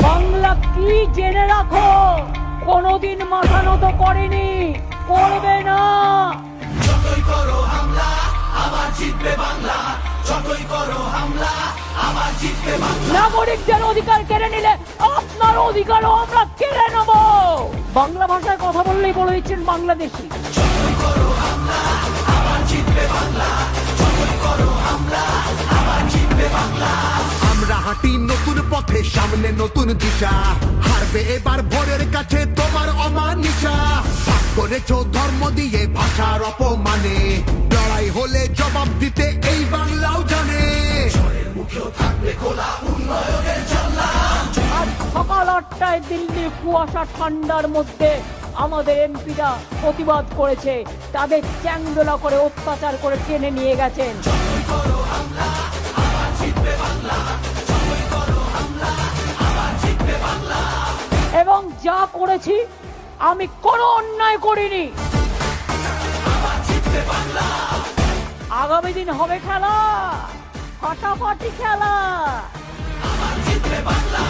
বাংলা কি জেনে রাখো, কোনোদিন মাথা নত করেনি, করবে না। যতই করো হামলা আবার জিতবে বাংলা, যতই করো হামলা আবার জিতবে বাংলা। নাগরিকদের অধিকার কেড়ে নিলে আপনার অধিকারও আমরা কেড়ে নেব। বাংলা ভাষায় কথা বললেই বলে দিচ্ছেন বাংলাদেশি। যতই করো হামলা আবার জিতবে বাংলা, যতই করো হামলা আবার জিতবে বাংলা। আমরা হাঁটি নতুন পথে, সামনে নতুন দিশা, হারবে এবার ভোরের কাছে তোমার অমানিসা। ভাগ করেছ ধর্ম দিয়ে ভাষার অপমানে, লড়াই হলে জবাব দিতে এই বাংলাও জানে। ঝড়ের মুখেও থাকবে খোলা উন্নয়নের জানলা। আজ সকাল 8টায় দিল্লির কুয়াশা ঠান্ডার মধ্যে আমাদের এমপিরা প্রতিবাদ করেছে, তাদের চ্যাংদোলা করে অত্যাচার করে টেনে নিয়ে গেছেন। যতই করো হামলা আবার জিতবে বাংলা, যতই করো হামলা আবার জিতবে বাংলা। এবং যা করেছি আমি কোনো অন্যায় করিনি। আবার জিতবে বাংলা। আগামী দিন হবে খেলা, ফাটাফাটি খেলা। আবার জিতবে বাংলা।